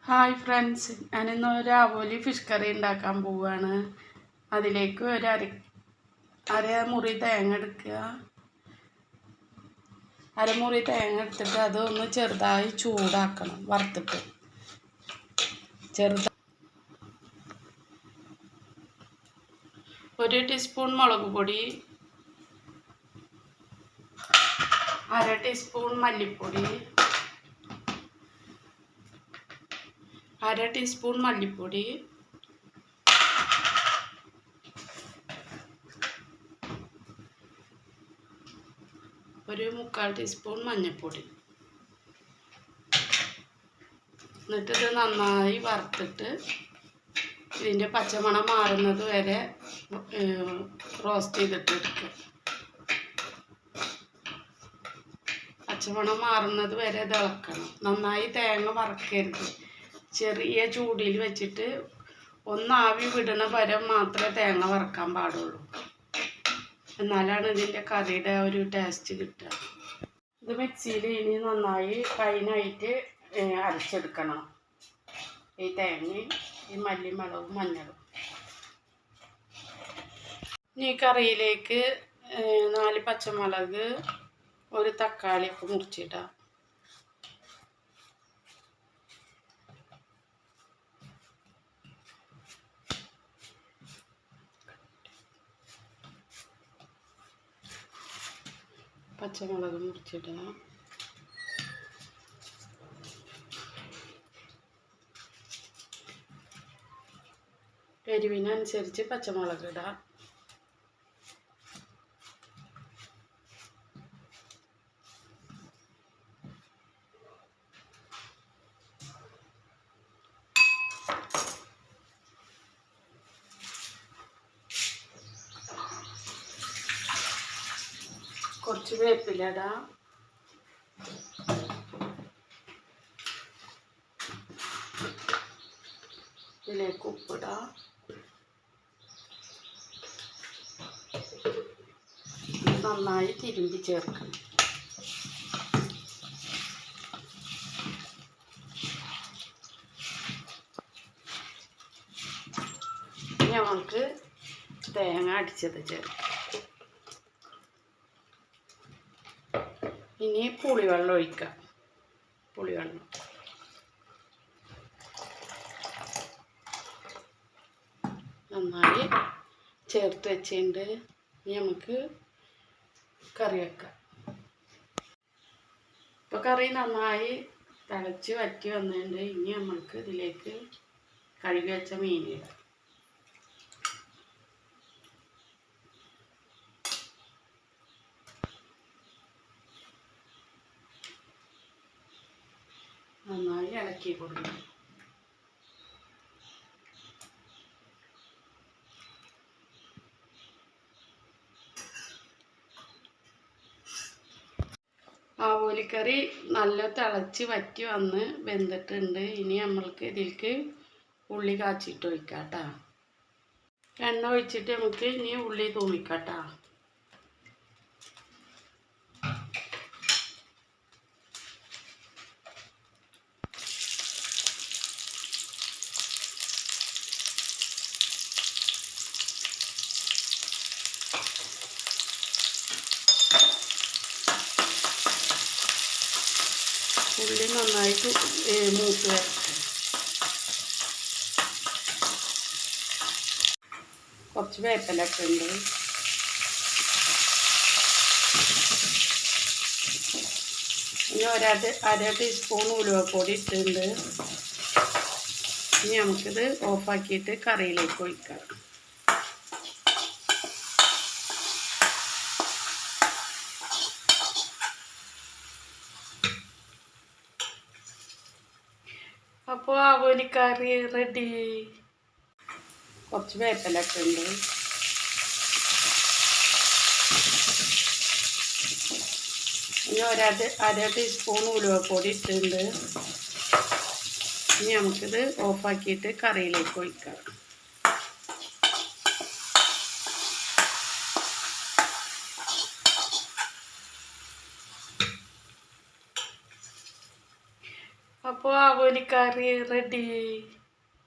Hi friends, ഞാനിന്ന് ഒരു ആവോലി fish curry ഉണ്ടാക്കാൻ പോവുകയാണ്. അതിലേക്ക് ഒരു അരമുറി തേങ്ങ എടുക്കുക. അരമുറി തേങ്ങ എടുത്തിട്ട് അതൊന്ന് ചെറുതായി ചൂടാക്കണം. വറുത്തിട്ട് ഒരു ടീസ്പൂൺ മുളക് പൊടി, അര ടീസ്പൂൺ മല്ലിപ്പൊടി, അര ടീസ്പൂൺ മല്ലിപ്പൊടി, ഒരു 3/4 ടീസ്പൂൺ മഞ്ഞൾപ്പൊടി. എന്നിട്ടിത് നന്നായി വറുത്തിട്ട് ഇതിൻ്റെ പച്ചമണം മാറുന്നത് വരെ റോസ്റ്റ് ചെയ്തിട്ട് എടുക്കുക. പച്ചമണം മാറുന്നത് വരെ ഇത് ഇളക്കണം. നന്നായി തേങ്ങ വറക്കരുത്. ചെറിയ ചൂടിൽ വെച്ചിട്ട് ആവി വിടണ വരെ മാത്രമേ തേങ്ങ വറക്കാൻ പാടുള്ളൂ. എന്നാലാണ് ഇതിൻ്റെ കറിയുടെ ഒരു ടേസ്റ്റ് കിട്ടുക. ഇത് മിക്സിയിൽ ഇനി നന്നായി ഫൈനായിട്ട് അരച്ചെടുക്കണം. ഈ തേങ്ങയും ഈ മല്ലിമുളകും മഞ്ഞളും. ഈ കറിയിലേക്ക് 4 പച്ചമുളക്, ഒരു തക്കാളിയൊക്കെ മുറിച്ചിടാം. പച്ചമുളക് മുറിച്ചിടാം. എരിവിനനുസരിച്ച് പച്ചമുളക് ഇടാം. കുറച്ച് വേപ്പില ഇടാം. ഇതിലേക്ക് ഉപ്പിടാം. നന്നായി തിരുമ്പി ചേർക്കണം. ഇനി നമുക്ക് തേങ്ങ അടിച്ചത് ചേർക്കാം. ഇനി പുളിവെള്ളം ഒഴിക്കാം. പുളിവെള്ളം നന്നായി ചേർത്ത് വെച്ചിട്ടുണ്ട്. ഇനി നമുക്ക് കറി വെക്കാം. ഇപ്പോൾ കറി നന്നായി തിളച്ച് വറ്റി വന്നിട്ടുണ്ട്. ഇനി നമുക്ക് ഇതിലേക്ക് കഴുകി വെച്ച മീനിടാം. നന്നായി ഇളക്കി കൊടുക്കണം. ആവോലിക്കറി നല്ല തിളച്ച് വറ്റി വന്ന് വെന്തിട്ടുണ്ട്. ഇനി നമ്മൾക്ക് ഇതിലേക്ക് ഉള്ളി കാച്ചിട്ട് ഒഴിക്കാം കേട്ടോ. എണ്ണ ഒഴിച്ചിട്ട് നമുക്ക് ഇനി ഉള്ളി തൂമിക്കാം കേട്ടോ. ഉള്ളി നന്നായിട്ട് മൂത്ത് വരട്ടെ. കുറച്ച് വേപ്പിലൊക്കെ ഉണ്ട്. ഇനി അര ടീസ്പൂൺ ഉലുവപ്പൊടി ഇട്ടിട്ടുണ്ട്. ഇനി നമുക്കിത് ഓഫാക്കിയിട്ട് കറിയിലേക്ക് ഒഴിക്കാം. അപ്പോൾ ആവോലിക്കറി റെഡി. കുറച്ച് വേപ്പിലൊക്കെ ഉണ്ട്. ഇനി അര ടീസ്പൂൺ ഉലുവപ്പൊടി ഇട്ടിട്ടുണ്ട്. ഇനി നമുക്കിത് ഓഫാക്കിയിട്ട് കറിയിലേക്ക് ഒഴിക്കാം. അപ്പോൾ ആവോലി നെത്തോലിക്കറി റെഡി.